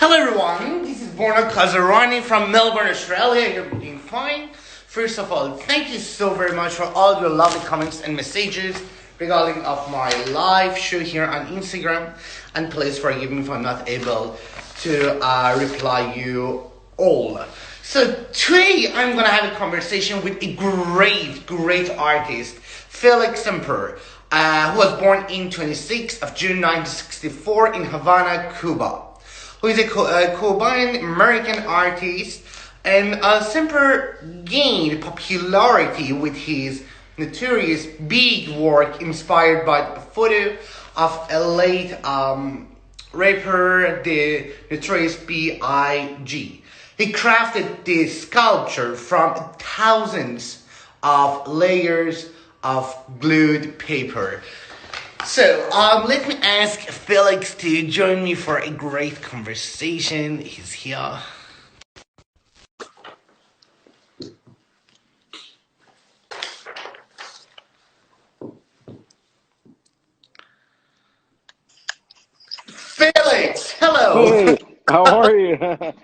Hello everyone, this is Borna Kazerani from Melbourne, Australia. I hope you're doing fine. First of all, thank you so very much for all your lovely comments and messages regarding of my live show here on Instagram. And please forgive me if I'm not able to reply you all. So today I'm gonna have a conversation with a great artist, Felix Semper, who was born in 26th of June 1964 in Havana, Cuba, who is a Cuban American artist, and Semper gained popularity with his notorious big work inspired by a photo of a late rapper, the notorious B.I.G. He crafted this sculpture from thousands of layers of glued paper. So, let me ask Felix to join me for a great conversation. He's here. Felix, hello. Hey, how are you? How's it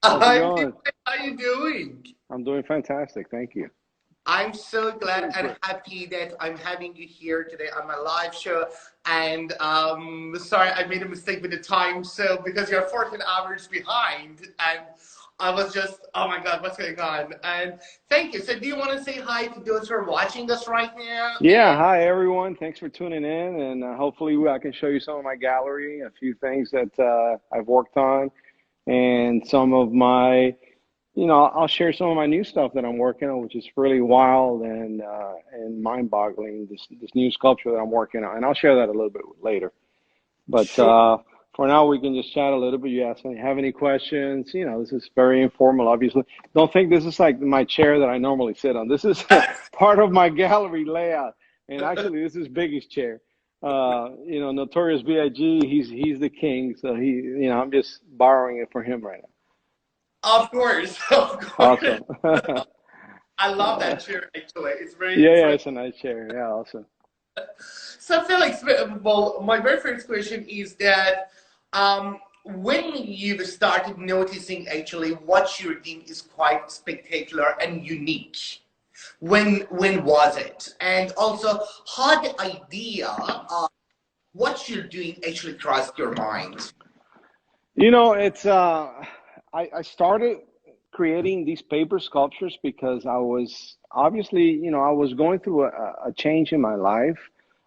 I'm going? doing. How you doing? I'm doing fantastic, thank you. I'm so glad Doing and great. happy that I'm having you here today on my live show. And sorry, I made a mistake with the time. So because you're 14 hours behind, and I was just, oh my God, what's going on? And thank you. So do you want to say hi to those who are watching us right now? Yeah, hi everyone. Thanks for tuning in, and hopefully I can show you some of my gallery, a few things that I've worked on, and some of my, I'll share some of my new stuff that I'm working on, which is really wild and mind-boggling. This new sculpture that I'm working on, and I'll share that a little bit later. But Sure. for now, we can just chat a little bit. You ask me, have any questions? This is very informal, obviously. Don't think this is like my chair that I normally sit on. This is part of my gallery layout. And actually, this is Biggie's chair. Notorious B.I.G., he's the king. So I'm just borrowing it for him right Of course, of now. course. Awesome. I love Uh, that chair actually. yeah, Very. it's a nice chair. Yeah, awesome. So Felix, well, my very first question is that when you started noticing actually what you're doing is quite spectacular and unique, when was it? And also, how the idea of what you're doing actually crossed your mind? It's I started creating these paper sculptures because I was obviously, I was going through a change in my life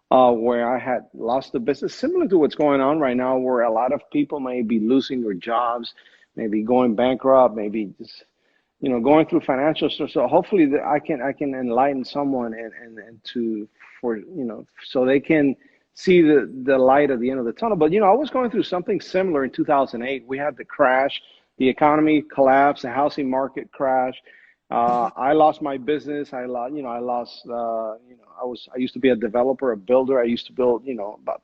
where I had lost the business, similar to what's going on right now, where a lot of people may be losing their jobs, maybe going bankrupt, maybe just going through financial stress. So hopefully I can enlighten someone and to for so they can see the light at the end of the tunnel. But I was going through something similar in 2008. We had the crash, the economy collapsed, the housing market crashed. I lost my business. I used to be a developer, a builder. I used to build about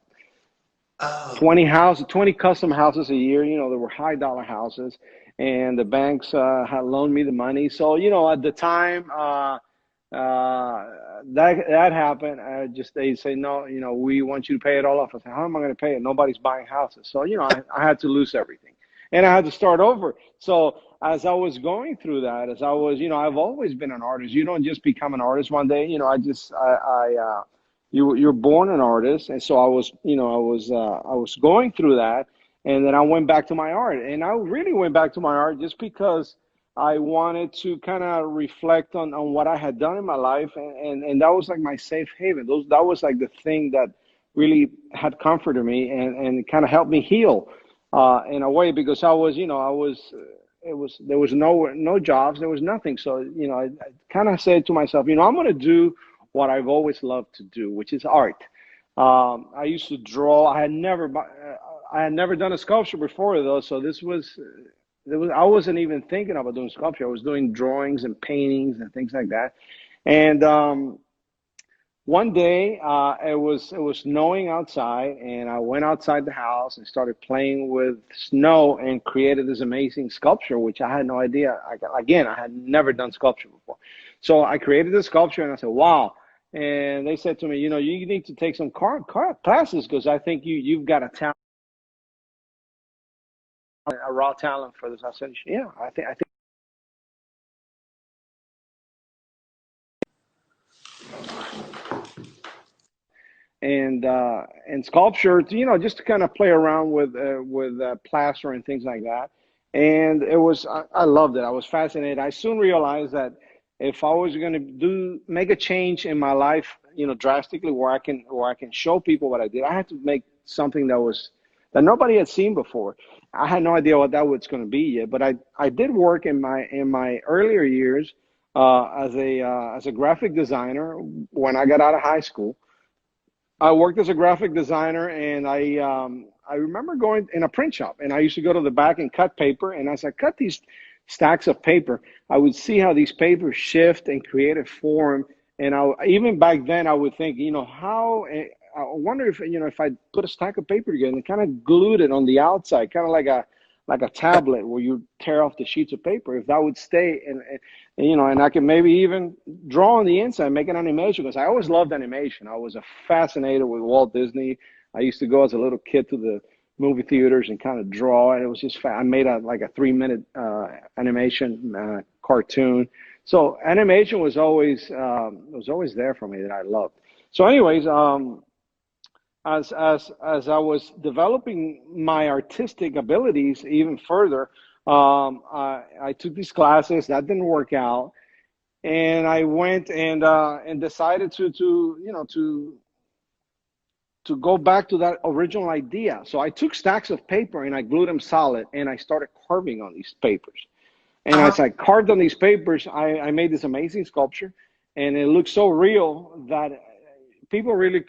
Oh, 20 houses, 20 custom houses a year. They were high dollar houses, and the banks had loaned me the money. So, at the time that happened, they say, no, we want you to pay it all off. I said, how am I going to pay it? Nobody's buying houses. So, I had to lose everything, and I had to start over. So as I was going through that, as I was, I've always been an artist. You don't just become an artist one day. You're born an artist, and so I was going through that, and then I went back to my art, and I really went back to my art just because I wanted to kind of reflect on what I had done in my life, and that was like my safe haven. That was like the thing that really had comforted me and kind of helped me heal in a way, because it was there was no jobs, there was nothing. So I kind of said to myself, I'm going to do what I've always loved to do, which is art. I used to draw. I had never done a sculpture before though, so I wasn't even thinking about doing sculpture. I was doing drawings and paintings and things like that. And one day, it was snowing outside, and I went outside the house and started playing with snow and created this amazing sculpture, which I had no idea. Again, I had never done sculpture before, so I created this sculpture, and I said, "Wow!" And they said to me, you need to take some car classes because I think you've got a talent, a raw talent for this. I said, yeah, I think. And sculpture, just to kind of play around with plaster and things like that. And I loved it. I was fascinated. I soon realized that if I was going to make a change in my life, drastically, where I can show people what I did, I had to make something that nobody had seen before. I had no idea what that was going to be yet, but I did work in my earlier years as a graphic designer when I got out of high school. I worked as a graphic designer, and I remember going in a print shop, and I used to go to the back and cut paper. And as I cut these stacks of paper, I would see how these papers shift and create a form. And even back then, I would think, how I wonder if I put a stack of paper together and kind of glued it on the outside, kind of like a tablet where you tear off the sheets of paper, if that would stay. And I can maybe even draw on the inside, make an animation, because I always loved animation. I was fascinated with Walt Disney. I used to go as a little kid to the movie theaters and kind of draw, and it was just I made a 3-minute animation cartoon. So animation was always there for me, that I loved. So anyways, as I was developing my artistic abilities even further, I took these classes that didn't work out, and I went and decided to go back to that original idea. So I took stacks of paper and I glued them solid, and I started carving on these papers. And as I carved on these papers, I made this amazing sculpture, and it looked so real that people really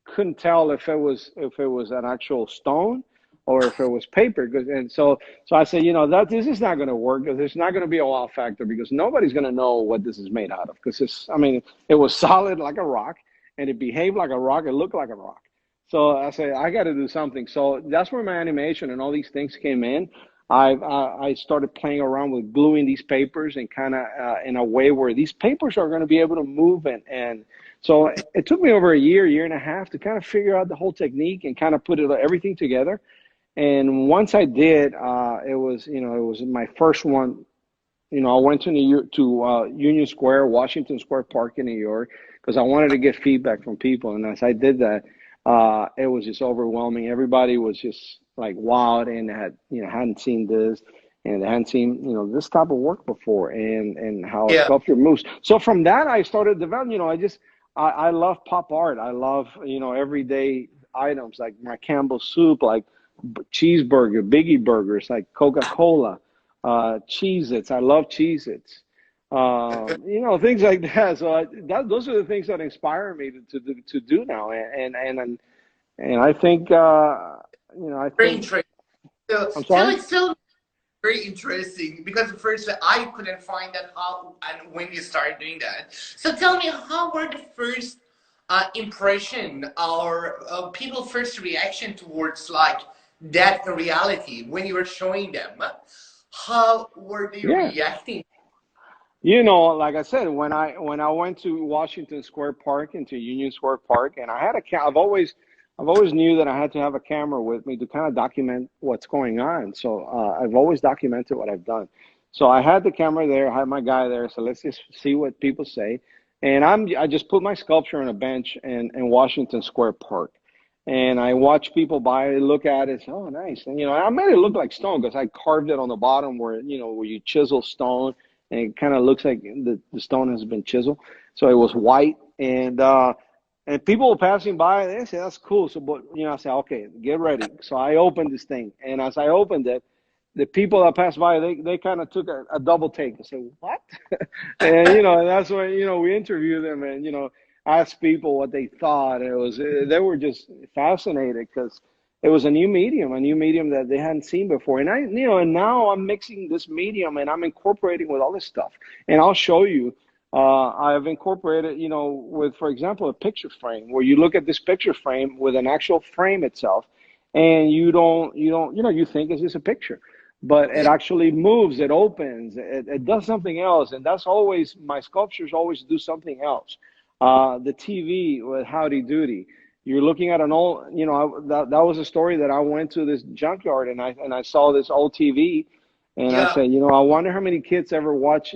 couldn't tell if it was an actual stone or if it was paper. And so I said, that this is not going to work, because there's not going to be a wow factor, because nobody's going to know what this is made out of. Because it was solid like a rock, and it behaved like a rock. It looked like a rock. So I said, I got to do something. So that's where my animation and all these things came in. I started playing around with gluing these papers, and kind of in a way where these papers are going to be able to move. And so it took me over a year and a half to kind of figure out the whole technique and kind of put everything together. And once I did, it was my first one. I went to Union Square, Washington Square Park in New York, because I wanted to get feedback from people. And as I did that, it was just overwhelming. Everybody was just like wowed, and hadn't seen this, and they hadn't seen this type of work before, and how a sculpture moves. So from that, I started developing. I love pop art. I love everyday items like my Campbell's soup, like cheeseburger, Biggie burgers, like Coca-Cola, Cheez-Its. I love Cheez-Its. Things like that. So those are the things that inspire me to do now. And I think Very interesting. So I'm sorry. it's still very interesting, because at first I couldn't find that how and when you started doing that. So tell me, how were the first impression, or people first reaction towards like that reality when you were showing them? How were they reacting? Like I said, when I went to Washington Square Park and to Union Square Park, and I had I've always knew that I had to have a camera with me to kind of document what's going on. So I've always documented what I've done. So I had the camera there, I had my guy there. So let's just see what people say. And I just put my sculpture on a bench in Washington Square Park. And I watch people by, look at it, say, oh, nice. And, I made it look like stone, because I carved it on the bottom where you chisel stone, and it kind of looks like the stone has been chiseled. So it was white, and people were passing by, and they say, that's cool. So, but, I said, okay, get ready. So I opened this thing, and as I opened it, the people that passed by, they kind of took a double take and said, what? And, and that's when, we interviewed them and, asked people what they thought. They were just fascinated, because it was a new medium that they hadn't seen before. And and now I'm mixing this medium, and I'm incorporating with all this stuff. And I'll show you, I've incorporated, with, for example, a picture frame, where you look at this picture frame with an actual frame itself, and you think it's just a picture, but it actually moves, it opens, it does something else. And that's always, my sculptures always do something else. The TV with Howdy Doody, You're looking at an old, that was a story that I went to this junkyard and I saw this old TV, and I Yeah. said, I wonder how many kids ever watch,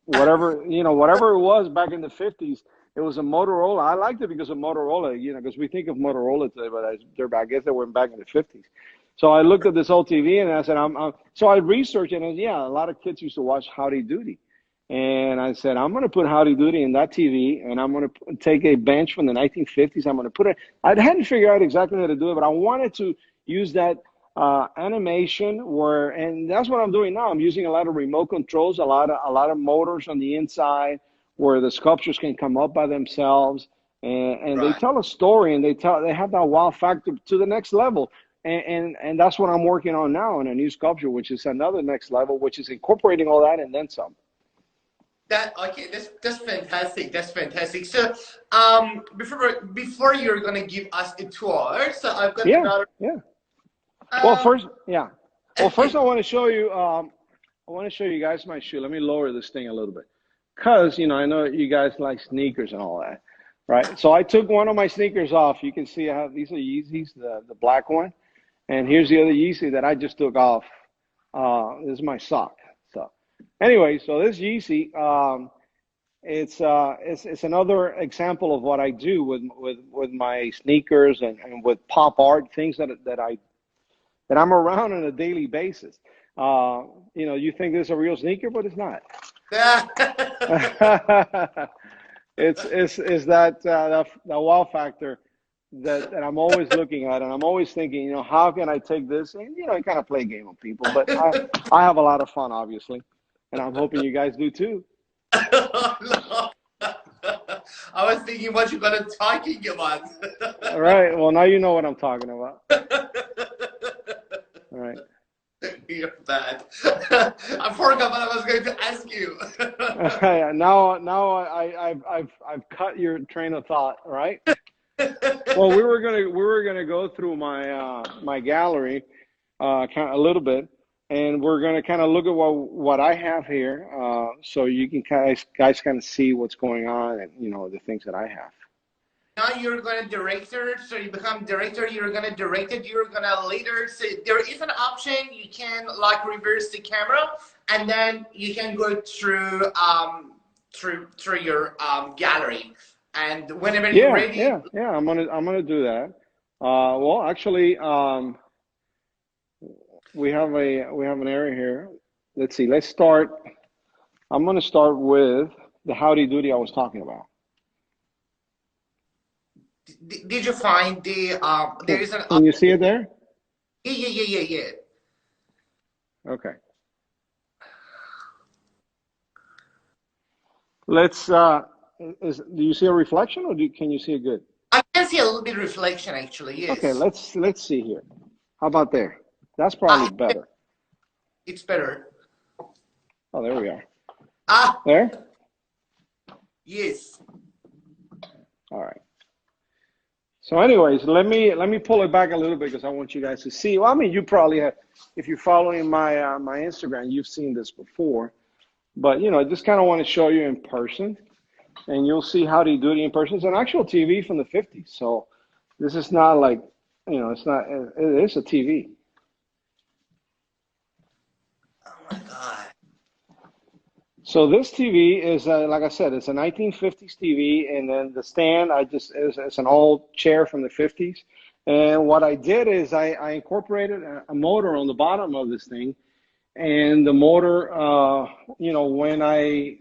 whatever it was back in the 50s. It was a Motorola. I liked it because of Motorola, because we think of Motorola today, but I guess they were back in the 50s. So I looked at this old TV and I said, so I researched it, and yeah, a lot of kids used to watch Howdy Doody. And I said, I'm going to put Howdy Doody in that TV, and I'm going to take a bench from the 1950s. I'm going to put it. I hadn't figured out exactly how to do it, but I wanted to use that animation and that's what I'm doing now. I'm using a lot of remote controls, a lot of motors on the inside where the sculptures can come up by themselves, and they Right. tell a story, and they have that wow factor to the next level. And that's what I'm working on now in a new sculpture, which is another next level, which is incorporating all that and then some. Okay, that's fantastic. That's fantastic. So, before you're gonna give us a tour, so I've got Yeah, another. yeah. Well, Um, first, yeah. Well, first I want to show you. I want to show you guys my shoe. Let me lower this thing a little bit, cause I know you guys like sneakers and all that, right? So I took one of my sneakers off. You can see I have these are Yeezys, the black one, and here's the other Yeezy that I just took off. This is my sock. So anyway, so this Yeezy, it's another example of what I do with my sneakers and with pop art, things that I'm around on a daily basis. You think this is a real sneaker, but it's not. It's that the wow factor that I'm always looking at, and I'm always thinking, how can I take this and kind of play a game with people. But I have a lot of fun, obviously, and I'm hoping you guys do too. no. I was thinking what you're gonna talking about. All right. Well, now you know what I'm talking about. All right. You're bad. I forgot what I was going to ask you. Now I've cut your train of thought, right? Well, we were gonna go through my gallery kind of a little bit, and we're gonna kind of look at what I have here, so you can guys kind of see what's going on and the things that I have. Now you're gonna director, so you become director. You're gonna direct it. You're gonna later say there is an option you can like reverse the camera, and then you can go through through your gallery. And whenever you're ready, Yeah. I'm gonna do that. Well, actually, we have an area here. Let's see. Let's start. I'm gonna start with the Howdy Doody I was talking about. did you find the there is an Can you see it there? Yeah. Okay. Let's. Do you see a reflection, or can you see it good? I can see a little bit reflection actually. Yes. Okay. Let's see here. How about there? That's probably better. It's better. Oh, there we are. There. There. Yes. All right. So anyways, let me pull it back a little bit because I want you guys to see. Well, I mean, you probably have, if you're following my my Instagram, you've seen this before. But I just kind of want to show you in person, and you'll see Howdy Doody in person. It's an actual TV from the 50s. So this is not like, it's not, it is a TV. Oh my God. So this TV is, like I said, it's a 1950s TV, and then the stand, it's an old chair from the 50s. And what I did is I incorporated a motor on the bottom of this thing, and the motor, when I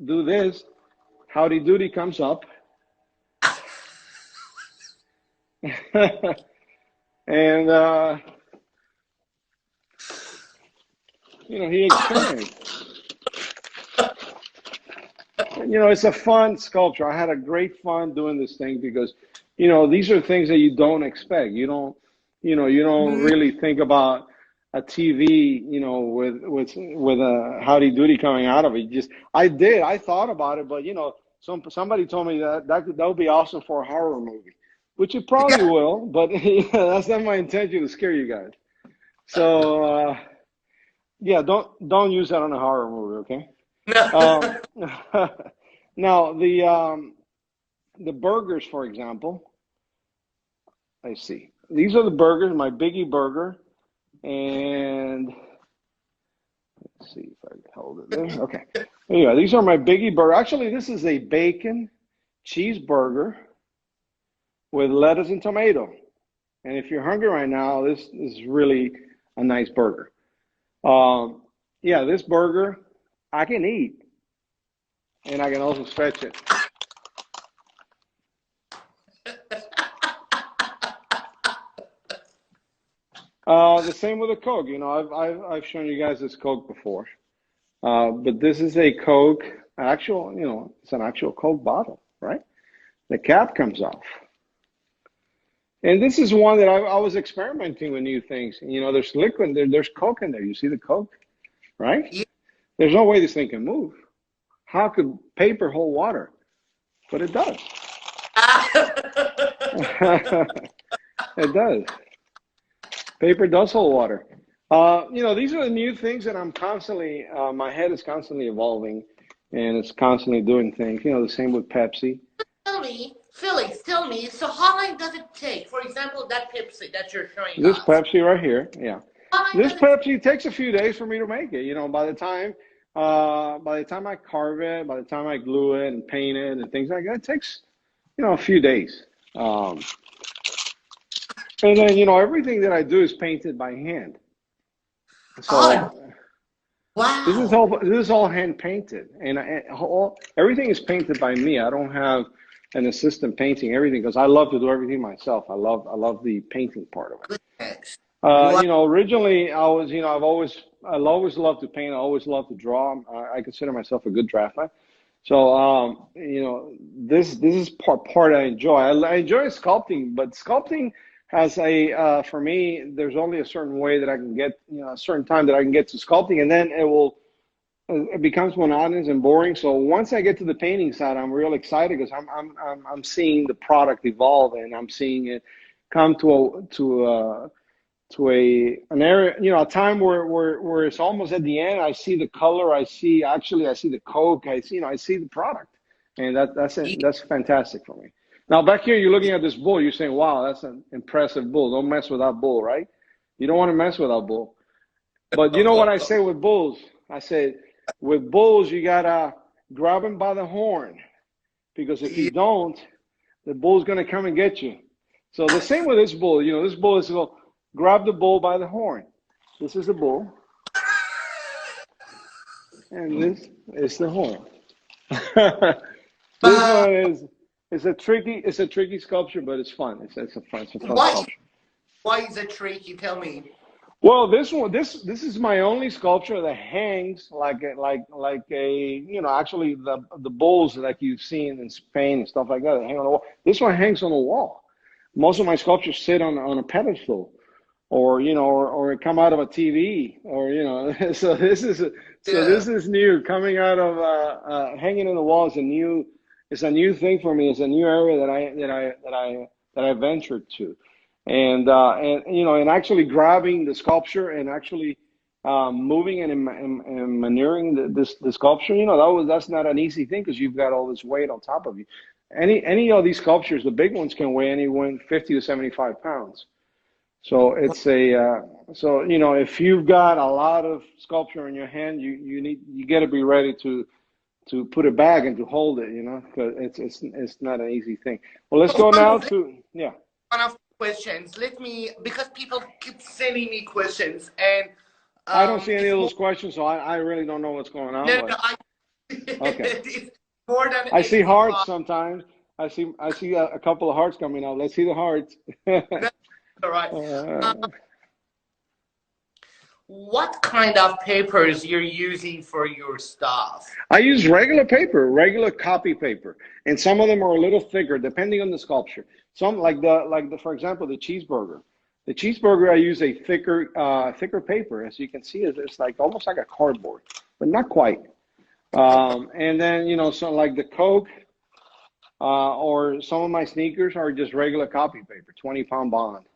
do this, Howdy Doody comes up. And, he experienced. It's a fun sculpture. I had a great fun doing this thing because, these are things that you don't expect. You don't really think about a TV, with a Howdy Doody coming out of it. I thought about it, but somebody told me that would be awesome for a horror movie, which it probably will, but that's not my intention to scare you guys. So, yeah, don't use that on a horror movie, okay? Now the burgers, for example, I see. These are the burgers, my biggie burger, and let's see if I can hold it there. Okay. There you go. These are my biggie burger. Actually, this is a bacon cheeseburger with lettuce and tomato. And if you're hungry right now, this is really a nice burger. Yeah, this burger I can eat, and I can also stretch it. The same with a Coke. You know, I've shown you guys this Coke before, but this is a Coke actual. You know, it's an actual Coke bottle, right? The cap comes off, and this is one that I was experimenting with new things. You know, there's liquid, there's Coke in there. You see the Coke, right? Yeah. There's no way this thing can move. How could paper hold water? But it does. It does. Paper does hold water. You know, these are the new things that I'm constantly, my head is constantly evolving and it's constantly doing things. You know, the same with Pepsi. Tell me, Felix, tell me, so how long does it take? For example, that Pepsi that you're showing This us. Pepsi right here, yeah. How long This does it Pepsi takes a few days for me to make it. You know, by the time I carve it, by the time I glue it and paint it and things like that, it takes, you know, a few days. And then, you know, everything that I do is painted by hand. So Oh, this is all hand painted, and everything is painted by me. I don't have an assistant painting everything because I love to do everything myself. I love the painting part of it. goodness. You know, originally I was, you know, I always loved to paint. I always loved to draw. I consider myself a good draftsman. So, you know, this is part I enjoy. I enjoy sculpting, but sculpting has for me, there's only a certain way that I can get, you know, a certain time that I can get to sculpting, and then it becomes monotonous and boring. So once I get to the painting side, I'm real excited because I'm seeing the product evolve, and I'm seeing it come to an area, you know, a time where it's almost at the end. I see the color. I see the Coke. I see the product, and that's fantastic for me. Now back here, you're looking at this bull. You're saying, "Wow, that's an impressive bull." Don't mess with that bull, right? You don't want to mess with that bull. But you know what I say with bulls? I say with bulls, you gotta grab him by the horn, because if you don't, the bull's gonna come and get you. So the same with this bull. You know, this bull is going grab the bull by the horn. This is the bull, and this is the horn. This one is it's a tricky sculpture, but it's fun. It's a fun sculpture. Why is it tricky? Tell me. Well, this is my only sculpture that hangs like a you know, actually the bulls like you've seen in Spain and stuff like that hang on the wall. This one hangs on the wall. Most of my sculptures sit on a pedestal, or you know, or come out of a TV, or you know. So this is new, coming out of hanging on the wall is a new thing for me. It's a new area that I ventured to, and you know, and actually grabbing the sculpture and actually moving and maneuvering the sculpture. You know, that's not an easy thing because you've got all this weight on top of you. Any of these sculptures, the big ones can weigh anywhere 50 to 75 pounds. So it's so you know, if you've got a lot of sculpture in your hand, you got to be ready to put it back and to hold it, you know, because it's not an easy thing. Well, let's go now to One of the questions. Because people keep sending me questions, and I don't see any of those questions, so I really don't know what's going on. No, Okay. It's more than I see hearts sometimes. I see a couple of hearts coming out. Let's see the hearts. All right. What kind of papers you're using for your stuff? I use regular paper, regular copy paper, and some of them are a little thicker depending on the sculpture. Some like the for example, the cheeseburger. The cheeseburger, I use a thicker paper. As you can see, it's like almost like a cardboard, but not quite. And then, you know, so like the Coke, or some of my sneakers are just regular copy paper, 20-pound bond.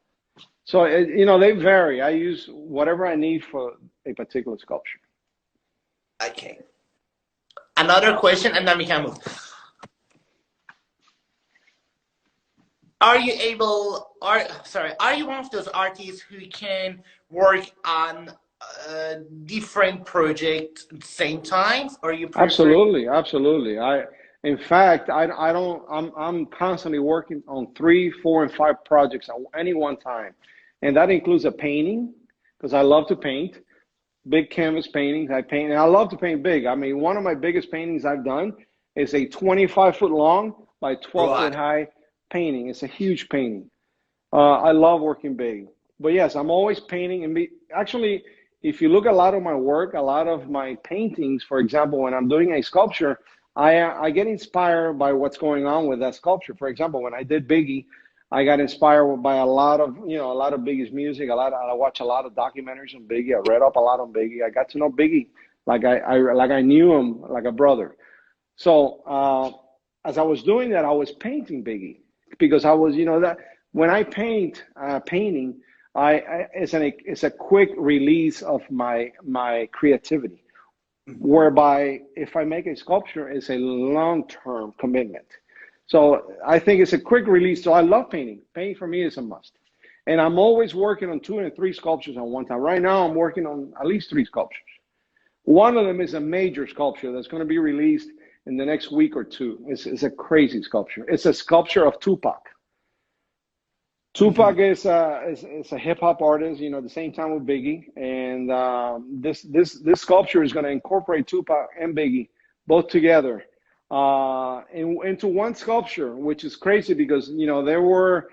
So, you know, they vary. I use whatever I need for a particular sculpture. Okay. Another question, and then we can move. are you able, are sorry, are you one of those artists who can work on different projects at the same time, or you prefer? Absolutely, absolutely. In fact, I don't. I'm constantly working on three, four, and five projects at any one time, and that includes a painting because I love to paint. Big canvas paintings. I paint, and I love to paint big. I mean, one of my biggest paintings I've done is a 25-foot long by 12-foot Right. high painting. It's a huge painting. I love working big. But yes, I'm always painting. Actually, if you look at a lot of my work, a lot of my paintings, for example, when I'm doing a sculpture, I get inspired by what's going on with that sculpture. For example, when I did Biggie, I got inspired by a lot of, a lot of Biggie's music. I watch a lot of documentaries on Biggie. I read up a lot on Biggie. I got to know Biggie like I knew him like a brother. So as I was doing that, I was painting Biggie because I was, that when I paint painting, it's a quick release of my creativity. Whereby if I make a sculpture, it's a long-term commitment. So I think it's a quick release. So I love painting. Painting for me is a must. And I'm always working on two and three sculptures at one time. Right now, I'm working on at least three sculptures. One of them is a major sculpture that's going to be released in the next week or two. It's a crazy sculpture. It's a sculpture of Tupac. Mhm. Tupac is a hip hop artist, the same time with Biggie, and this sculpture is going to incorporate Tupac and Biggie both together into one sculpture, which is crazy because there were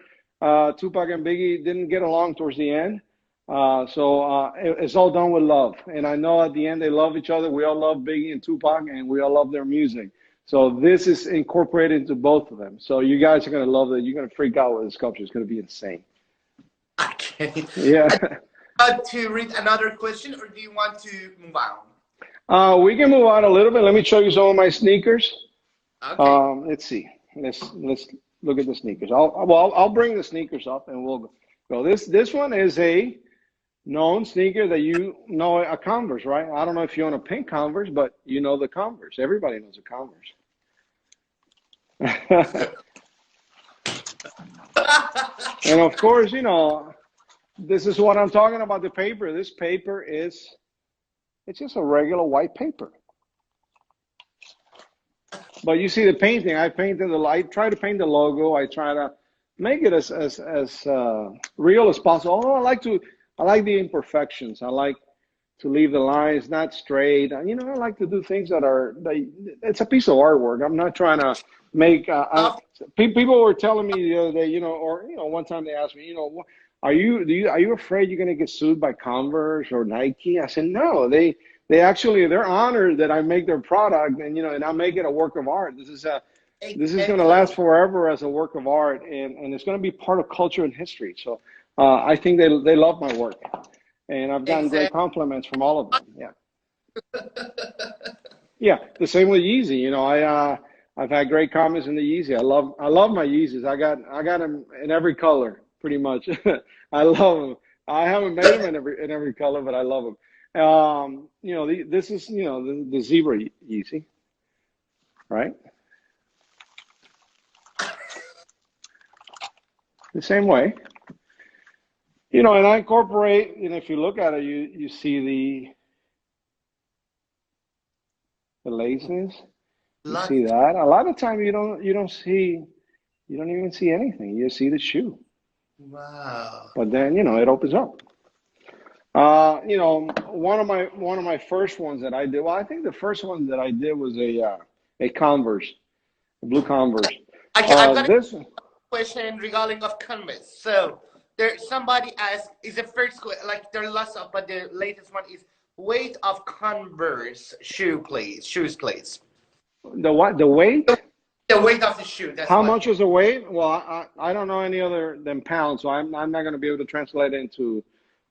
Tupac and Biggie didn't get along towards the end, it's all done with love, and I know at the end they love each other. We all love Biggie and Tupac, and we all love their music. So this is incorporated into both of them. So you guys are gonna love it. You're gonna freak out with the sculpture. It's gonna be insane. Okay. Yeah. I want to read another question, or do you want to move on? We can move on a little bit. Let me show you some of my sneakers. Okay. Let's see. Let's look at the sneakers. I'll bring the sneakers up and we'll go. This one is a known sneaker that you know, a Converse, right? I don't know if you own a pink Converse, but you know the Converse. Everybody knows a Converse. And of course, this is what I'm talking about, the paper. This paper it's just a regular white paper. But you see the painting, I try to paint the logo. I try to make it as real as possible. Although I like the imperfections. I like to leave the lines not straight. I like to do things it's a piece of artwork. I'm not trying to make. Of People were telling me the other day, or one time they asked me, are you afraid you're going to get sued by Converse or Nike? I said no. They're honored that I make their product, and I make it a work of art. This is going to last exactly. forever as a work of art, and it's going to be part of culture and history. So I think they love my work, and I've gotten great Exactly. compliments from all of them. Yeah, yeah. The same with Yeezy. I've had great comments in the Yeezy. I love my Yeezys. I got them in every color, pretty much. I love them. I haven't made them in every color, but I love them. This is the zebra Yeezy, right? The same way. And I incorporate, if you look at it, you see the laces. You see Lot. that. A lot of time you don't even see anything. You see the shoe. Wow. But then, it opens up. One of my first ones that I did, well, I think the first one that I did was a Converse, a blue Converse. Okay, I've got a This question regarding of Canvas. So there, somebody asked, is the first like there are lots of, but the latest one is weight of Converse shoes, please. the what? The weight? The weight of the shoe. That's How what. much is the weight? Well, I don't know any other than pounds, so I'm not going to be able to translate it into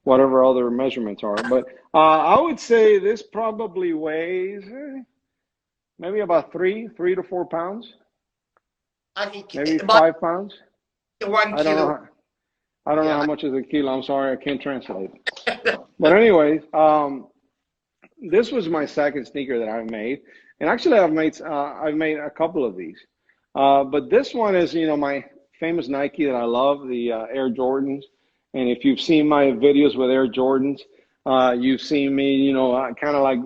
whatever other measurements are. But I would say this probably weighs maybe about 3 to 4 pounds, I think maybe about 5 pounds. one I don't know. kilo. I don't know how Yeah. much is a kilo. I'm sorry, I can't translate. But anyways, this was my second sneaker that I've made, and actually I've made a couple of these. But this one is my famous Nike that I love, the Air Jordans. And if you've seen my videos with Air Jordans, you've seen me, you know, kind of like,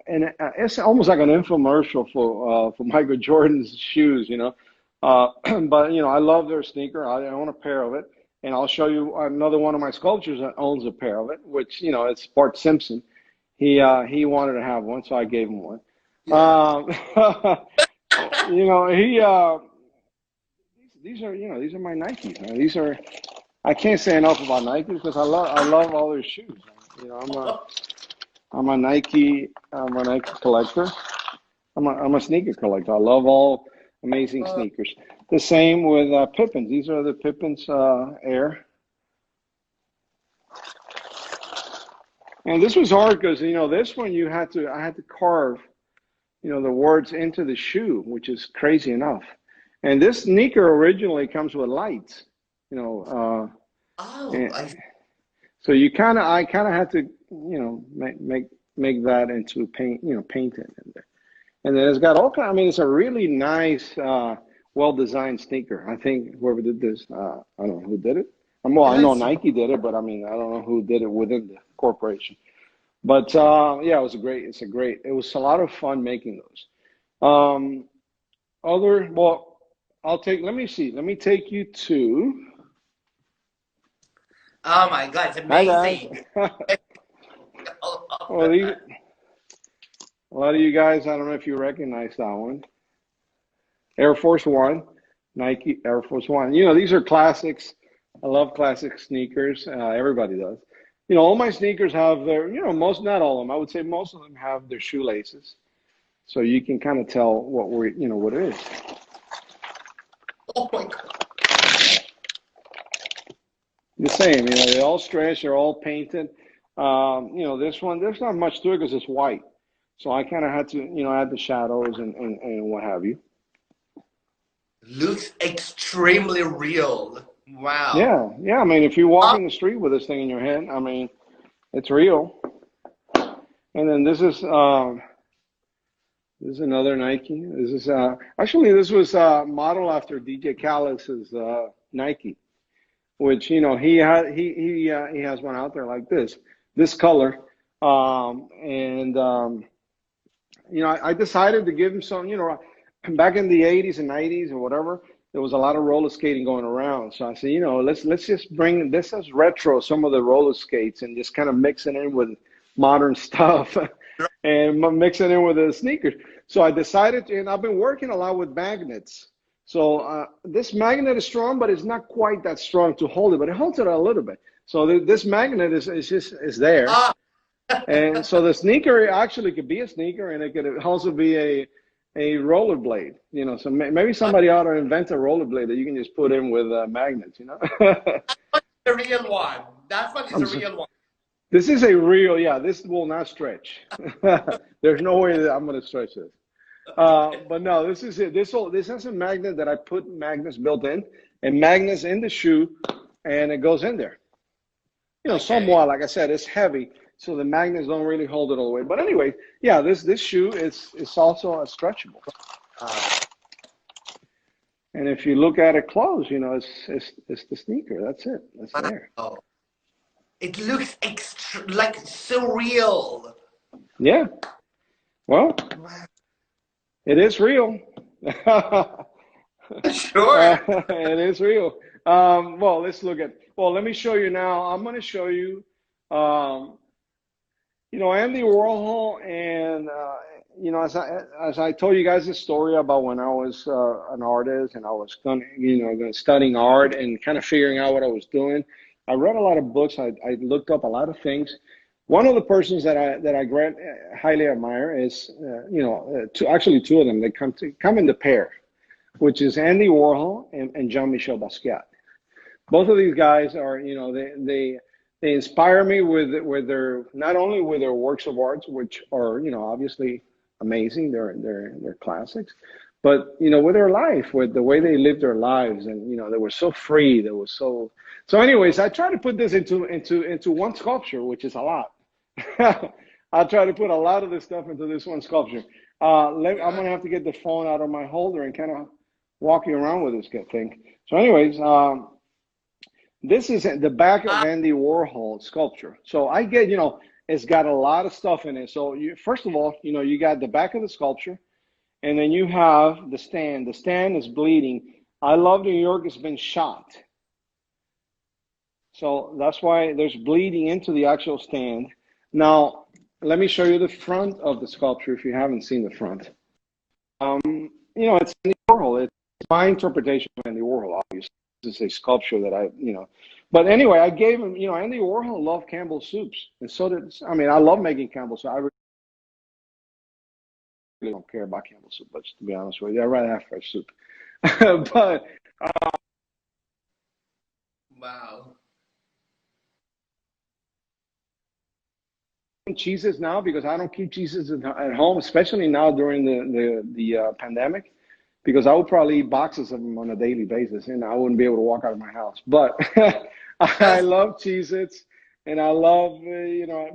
and it's almost like an infomercial for Michael Jordan's shoes, you know. But you know, I love their sneaker. I own a pair of it, and I'll show you another one of my sculptures that owns a pair of it, which you know, it's Bart Simpson. He wanted to have one, so I gave him one. Yeah. You know, these are, you know, these are my Nikes. Man. These are, I can't say enough about Nike because I love all their shoes. You know, I'm a Nike collector. I'm a sneaker collector. I love all amazing sneakers. The same with Pippins. These are the Pippins Air. And this was hard because you know this one I had to carve, you know, the words into the shoe, which is crazy enough. And this sneaker originally comes with lights, you know. Oh, I So I kind of had to, you know, make that into paint, you know, paint it in there. And then it's got all kind. I mean, it's a really nice, well-designed sneaker. I think whoever did this, I don't know who did it. Well, I know yes. Nike did it, but I mean, I don't know who did it within the corporation. But yeah, it was a lot of fun making those. Well, let me see. Let me take you to, Oh my God, it's hi guys. amazing. Well, a lot of you guys, I don't know if you recognize that one. Air Force One, Nike Air Force One. You know, these are classics. I love classic sneakers. Everybody does. You know, all my sneakers have their, you know, not all of them. I would say most of them have their shoelaces. So you can kind of tell what it is. Oh my God. The same, you know, they're all stretched, they're all painted. You know, this one, there's not much to it because it's white. So I kind of had to, you know, add the shadows and what have you. Looks extremely real. Wow. Yeah. I mean, if you walk in the street with this thing in your hand, I mean, it's real. And then this is another Nike. This is actually this was modeled after DJ Khaled's Nike, which you know he has one out there like this color, you know I decided to give him some, you know, back in the 80s and 90s or whatever, there was a lot of roller skating going around. So I said, you know, let's just bring this as retro, some of the roller skates, and just kind of mix it in with modern stuff and mix it in with the sneakers. So I decided, and I've been working a lot with magnets. So this magnet is strong, but it's not quite that strong to hold it, but it holds it a little bit. So this magnet is there. And so the sneaker actually could be a sneaker, and it could also be a rollerblade, you know. So maybe somebody ought to invent a rollerblade that you can just put in with magnets, you know. The real one. That one is a real one. This is a real, yeah. This will not stretch. There's no way that I'm going to stretch this. But no, this is it. This has a magnet that I put magnets built in, and magnets in the shoe, and it goes in there. You know, Okay. somewhat, like I said, it's heavy, so the magnets don't really hold it all the way. But anyway, yeah, this shoe is also a stretchable. And if you look at it close, you know, it's the sneaker. That's it. That's there. Wow. It looks like so real. Yeah. Well, Wow. it is real. Sure. It is real. Well, let's look at. Well, let me show you now. I'm going to show you. You know, Andy Warhol, and you know, as I told you guys the story about when I was an artist and I was studying art and kind of figuring out what I was doing. I read a lot of books. I looked up a lot of things. One of the persons that I highly admire is you know, two of them. They come in the pair, which is Andy Warhol and Jean-Michel Basquiat. Both of these guys are, you know, they inspire me with their, not only with their works of art, which are, you know, obviously amazing, they're classics, but you know, with their life, with the way they lived their lives, and you know, they were so free, they were so. So, anyways, I try to put this into one sculpture, which is a lot. I try to put a lot of this stuff into this one sculpture. I'm gonna have to get the phone out of my holder and kind of walking around with this good thing. So, anyways, this is the back of Andy Warhol sculpture. So I get, it's got a lot of stuff in it. So first of all, you got the back of the sculpture, and then you have the stand. The stand is bleeding. I love New York. It's been shot. So that's why there's bleeding into the actual stand. Now, let me show you the front of the sculpture if you haven't seen the front. It's Andy Warhol. It's my interpretation of Andy Warhol, obviously. This is a sculpture that but anyway, I gave him, Andy Warhol loved Campbell soups. And so did, I love making Campbell soup. I really don't care about Campbell soup, but to be honest with you, I'd rather have fresh soup. But, wow. Cheeses now because I don't keep cheeses at home, especially now during the pandemic, because I would probably eat boxes of them on a daily basis and I wouldn't be able to walk out of my house. But I love Cheez-Its, and I love,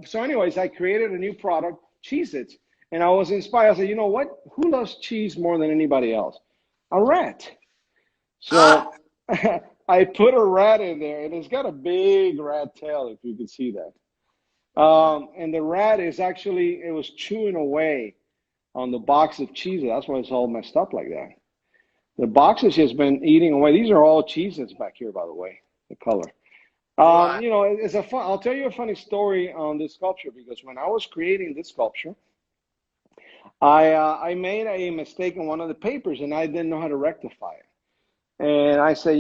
So anyways, I created a new product, Cheez-Its, and I was inspired. I said, you know what? Who loves cheese more than anybody else? A rat. So I put a rat in there, and it's got a big rat tail, if you can see that. And the rat is actually, it was chewing away on the box of cheeses. That's why it's all messed up like that. The box has just been eating away. These are all Cheez-Its back here, by the way, the color. It's I'll tell you a funny story on this sculpture, because when I was creating this sculpture, I made a mistake in one of the papers and I didn't know how to rectify it. And I said,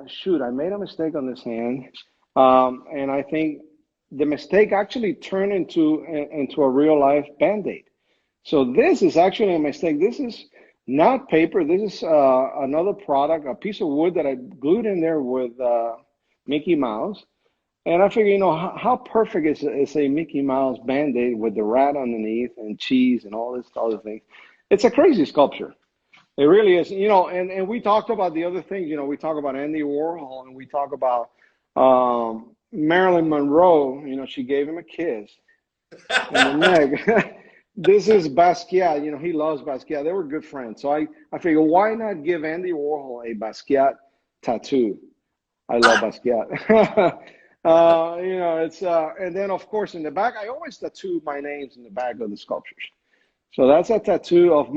shoot, I made a mistake on this hand. And I think the mistake actually turned into a real life Band-Aid. So this is actually a mistake. This is not paper. This is another product, a piece of wood that I glued in there with Mickey Mouse. And I figure, how perfect is a Mickey Mouse Band-Aid with the rat underneath and cheese and all this other thing. It's a crazy sculpture. It really is. And we talked about the other things. We talk about Andy Warhol, and we talk about Marilyn Monroe. She gave him a kiss on the neck. This is Basquiat. He loves Basquiat. They were good friends. So I figured, why not give Andy Warhol a Basquiat tattoo? I love Basquiat. It's and then of course in the back, I always tattoo my names in the back of the sculptures. So that's a tattoo of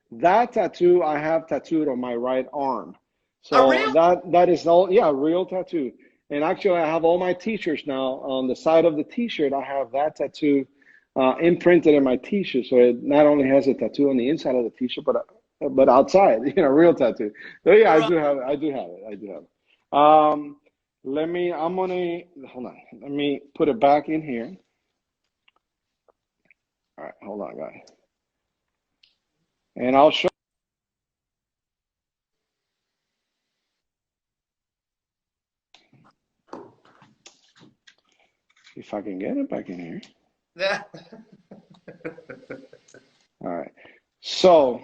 that tattoo I have tattooed on my right arm. So that is all, a real tattoo. And actually I have all my t-shirts now. On the side of the t-shirt, I have that tattoo imprinted in my t-shirt. So it not only has a tattoo on the inside of the t-shirt, but outside, real tattoo. So yeah, I do have it. Hold on. Let me put it back in here. All right, hold on, guys. And I'll show. If I can get it back in here. Yeah. All right. So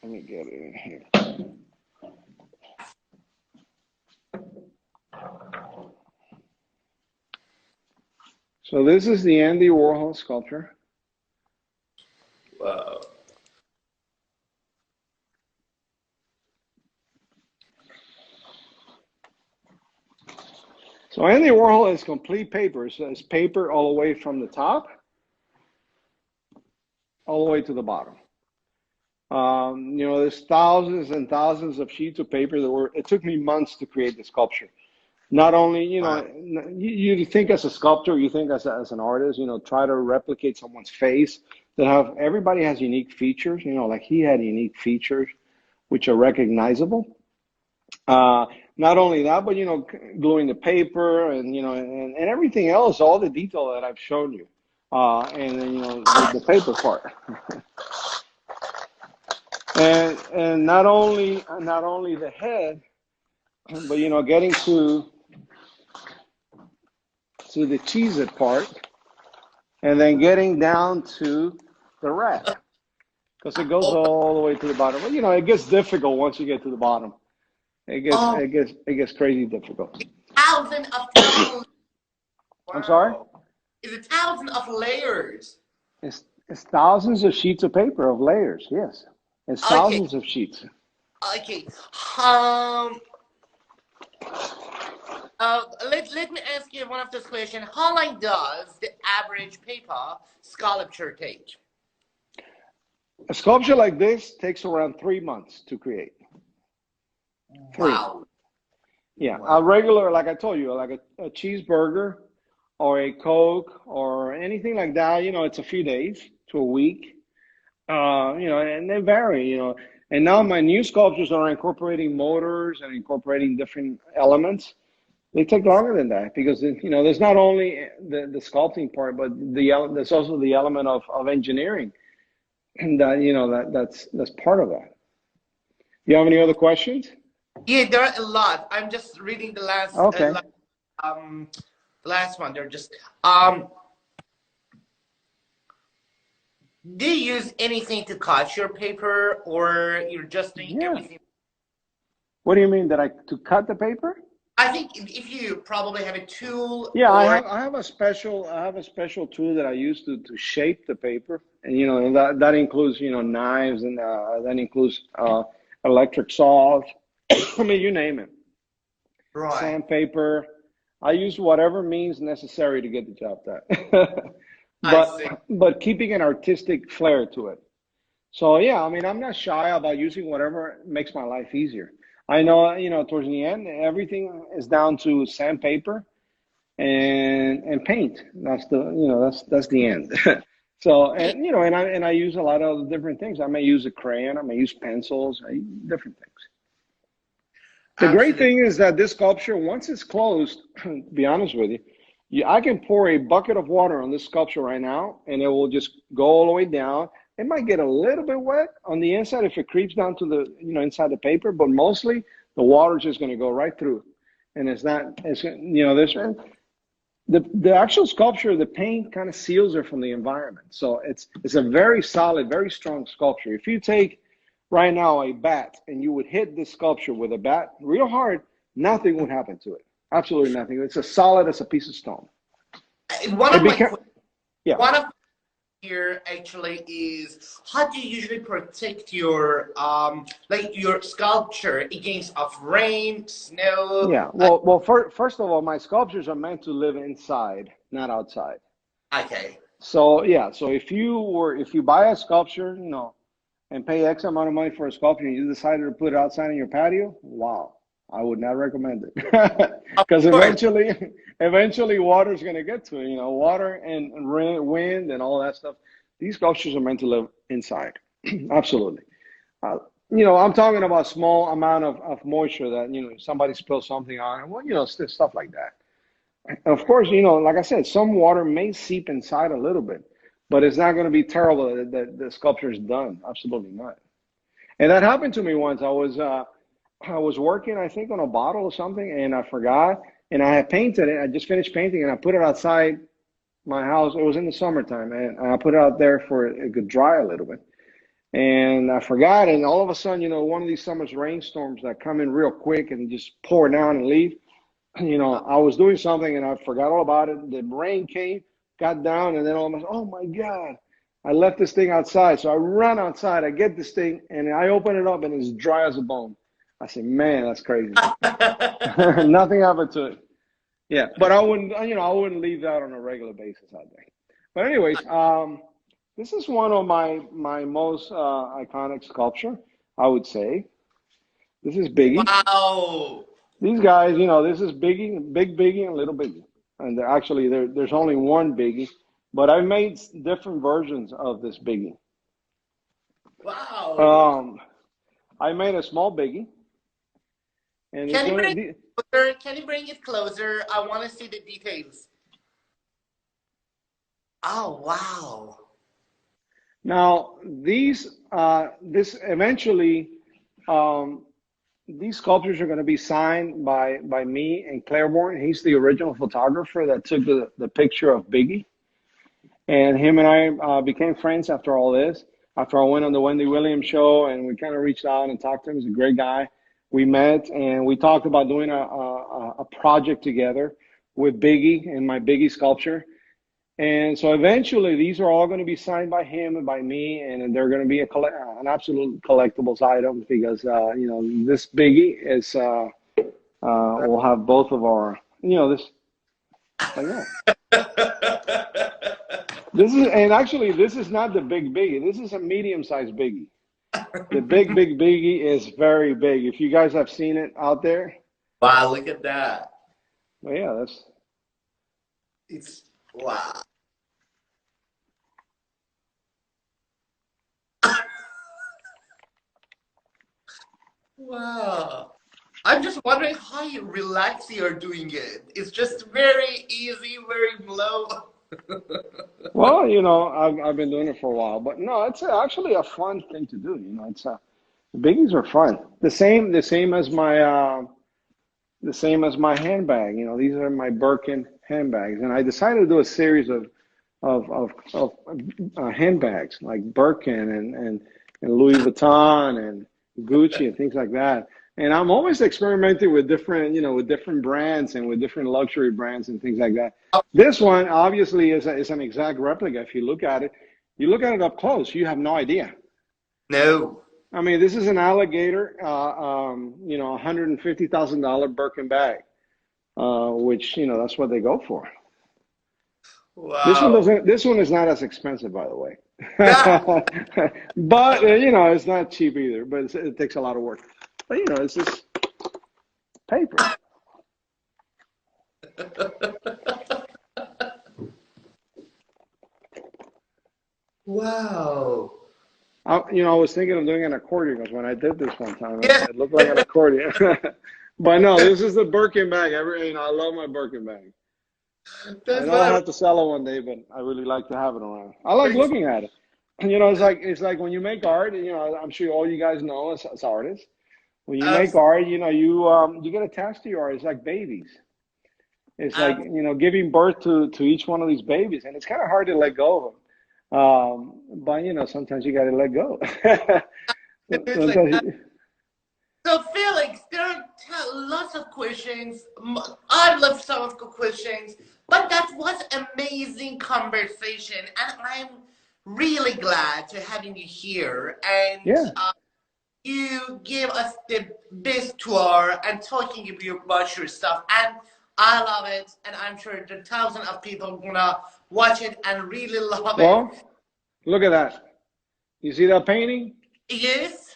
let me get it in here. So this is the Andy Warhol sculpture. Wow. So Andy Warhol is complete paper. So it's paper all the way from the top, all the way to the bottom. There's thousands and thousands of sheets of paper it took me months to create the sculpture. Not only, you think as a sculptor, you think as an artist, try to replicate someone's face. Everybody has unique features, like he had unique features, which are recognizable. Not only that, but, gluing the paper and everything else, all the detail that I've shown you. And then, the paper part. and not only the head, but, getting to the Cheez-It part, and then getting down to the rat, because it goes all the way to the bottom. But, it gets difficult once you get to the bottom. It gets crazy difficult. Thousands of wow. I'm sorry? It's a thousand of layers. It's thousands of sheets of paper of layers, yes. It's Okay, thousands of sheets. okay. Um, let me ask you one of those questions. How long does the average paper sculpture take? A sculpture like this takes around 3 months to create. Three. Wow. Yeah, a Wow. regular, like I told you, like a cheeseburger or a Coke or anything like that, it's a few days to a week. And they vary, And now my new sculptures are incorporating motors and incorporating different elements. They take longer than that because, there's not only the sculpting part, but there's also the element of engineering. And that's part of that. You have any other questions? Yeah, there are a lot. I'm just reading the Okay. um, last one. They're just do you use anything to cut your paper, or you're just doing Yeah. everything? What do you mean that to cut the paper? I think if you probably have a tool Yeah, I or have I have a special tool that I use to shape the paper, and that includes knives and that includes electric saws. I mean, you name it, right. sandpaper. I use whatever means necessary to get the job done, I but see. but keeping an artistic flair to it. So yeah, I mean, I'm not shy about using whatever makes my life easier. I know, towards the end, everything is down to sandpaper and paint. That's the end. So Hey, and I use a lot of different things. I may use a crayon. I may use pencils. Different things. The great absolutely. thing is that this sculpture, once it's closed, to be honest with I can pour a bucket of water on this sculpture right now, and it will just go all the way down. It might get a little bit wet on the inside if it creeps down to the, inside the paper, but mostly the water is just going to go right through. And this the actual sculpture, the paint kind of seals it from the environment. So it's a very solid, very strong sculpture. If you take right now a bat and you would hit this sculpture with a bat real hard, nothing would happen to it. Absolutely nothing. It's as solid as a piece of stone. One It of my became, yeah. one of here actually is how do you usually protect your like your sculpture against of rain, snow? Yeah. Well, first of all, my sculptures are meant to live inside, not outside. Okay. So yeah. So if you buy a sculpture, and pay X amount of money for a sculpture, and you decided to put it outside in your patio, wow, I would not recommend it Of because course. eventually, water is going to get to it. Water and wind and all that stuff. These sculptures are meant to live inside. Absolutely. I'm talking about small amount of moisture that somebody spills something on, well, stuff like that. Of course, like I said, some water may seep inside a little bit, but it's not going to be terrible that the sculpture is done. Absolutely not. And that happened to me once. I was working, I think, on a bottle or something, and I forgot, and I had painted it. I just finished painting, and I put it outside my house. It was in the summertime, and I put it out there for it could dry a little bit. And I forgot, and all of a sudden, one of these summer's rainstorms that come in real quick and just pour down and leave. I was doing something and I forgot all about it. The rain came, got down, and then all of a sudden, oh my God, I left this thing outside. So I run outside, I get this thing, and I open it up, and it's dry as a bone. I said, man, that's crazy. Nothing happened to it. Yeah, but I wouldn't leave that on a regular basis, I think. But anyways, this is one of my most iconic sculpture, I would say. This is Biggie. Wow. These guys, this is Biggie, Big Biggie, and Little Biggie. And there's only one Biggie, but I made different versions of this Biggie. Wow. Um, I made a small Biggie, and it's Can you gonna. bring it closer? Can you bring it closer? I want to see the details. Oh wow. Now this eventually, um, these sculptures are going to be signed by me and Claiborne. He's the original photographer that took the picture of Biggie. And him and I became friends after all this. After I went on the Wendy Williams show, and we kind of reached out and talked to him. He's a great guy. We met and we talked about doing a project together with Biggie and my Biggie sculpture. And so eventually, these are all going to be signed by him and by me, and they're going to be an absolute collectibles item because this biggie is we'll have both of our this like that. This is and actually this is not the big biggie. This is a medium-sized biggie. The big biggie is very big. If you guys have seen it out there, Wow, look at that. well, yeah, It's wow. Wow. I'm just wondering how you relax you're doing it. It's just very easy, very low. well, I've been doing it for a while, but no, it's actually a fun thing to do. It's biggies are fun. The same as my handbag. These are my Birkin handbags, and I decided to do a series of handbags like Birkin and Louis Vuitton and Gucci and things like that. And I'm always experimenting with different brands and with different luxury brands and things like that. This one obviously is an exact replica. If you look at it up close, you have no idea. No. I mean, this is an alligator, $150,000 Birkin bag, which that's what they go for. Wow. This one is not as expensive, by the way. Yeah. But it's not cheap either. But it takes a lot of work. But it's just paper. Wow. I was thinking of doing an accordion because when I did this one time, Yeah. it looked like an accordion. But no, this is the Birkin bag. I love my Birkin bag. I That's know I what have to sell it one day, but I really like to have it around. I like looking at it. It's like when you make art. I'm sure all you guys know as artists. When you make art, you get attached to your art. It's like babies. It's like giving birth to each one of these babies, and it's kind of hard to let go of them. But sometimes you got to let go. it's like that. So Felix, there are lots of questions. I've left some of the questions, but that was amazing conversation, and I'm really glad to having you here. And Yeah. You gave us the best tour and talking about your stuff, and I love it. And I'm sure the thousands of people gonna watch it and really love it. Well, look at that. You see that painting? Yes.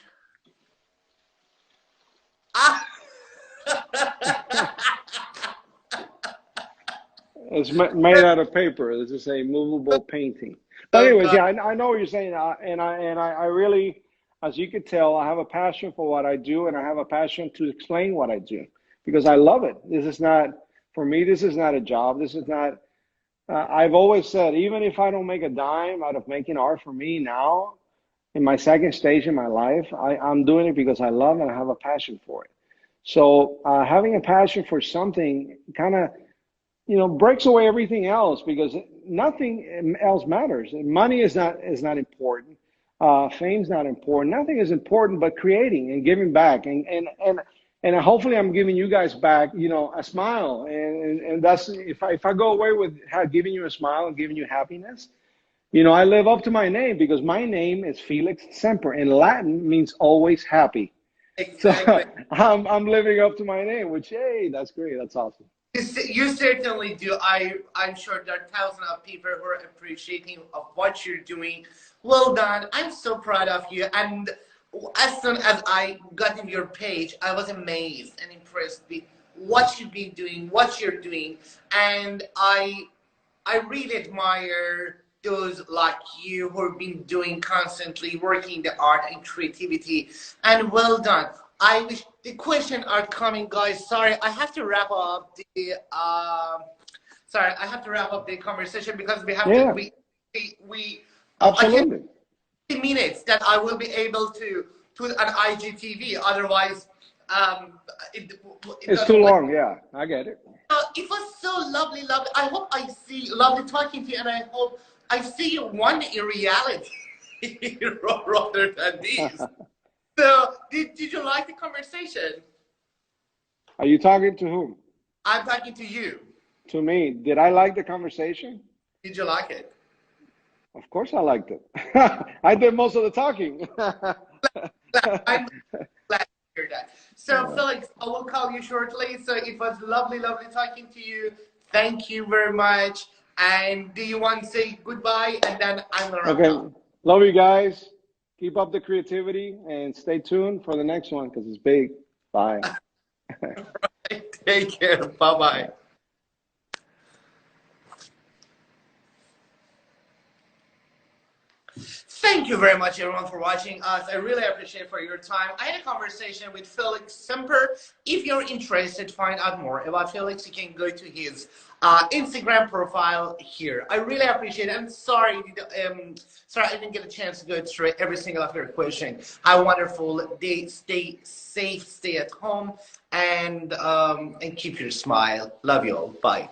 It's made out of paper. This is a movable painting. But Oh anyways, God. yeah, I know what you're saying, and I really, as you could tell, I have a passion for what I do, and I have a passion to explain what I do because I love it. This is not for me. This is not a job. This is not. I've always said, even if I don't make a dime out of making art for me now, in my second stage in my life, I'm doing it because I love it and I have a passion for it. So having a passion for something kind of breaks away everything else because nothing else matters. Money is not important. Fame's not important. Nothing is important but creating and giving back. And hopefully I'm giving you guys back, a smile. And that's if I go away with giving you a smile and giving you happiness, I live up to my name because my name is Felix Semper. In Latin means always happy. Exactly. So I'm living up to my name, which, hey, that's great. That's awesome. You certainly do. I'm sure there are thousands of people who are appreciating of what you're doing. Well done. I'm so proud of you. And as soon as I got in your page, I was amazed and impressed with what you've been doing, what you're doing, and I really admire those like you who have been doing constantly working the art and creativity. And well done. I wish the questions are coming, guys. Sorry, I have to wrap up the sorry, I have to wrap up the conversation because we have to Yeah, I can absolutely. minutes that I will be able to put an IGTV. Otherwise, it It's too doesn't like. long. Yeah, I get it. It was so lovely, lovely. I hope I see lovely talking to you, and I hope I see you one day in reality rather than this. So, did you like the conversation? Are you talking to whom? I'm talking to you. To me. Did I like the conversation? Did you like it? Of course, I liked it. I did most of the talking. I'm glad to hear that. So, Felix, I will call you shortly. So, it was lovely, lovely talking to you. Thank you very much. And do you want to say goodbye? And then I'm going to wrap it Okay. up. Love you guys. Keep up the creativity and stay tuned for the next one because it's big. Bye. Take care. Bye bye. Thank you very much, everyone, for watching us. I really appreciate for your time. I had a conversation with Felix Semper. If you're interested to find out more about Felix, you can go to his Instagram profile here. I really appreciate it. I'm sorry, sorry I didn't get a chance to go through every single of your questions. Have a wonderful day. Stay safe. Stay at home, and keep your smile. Love you all. Bye.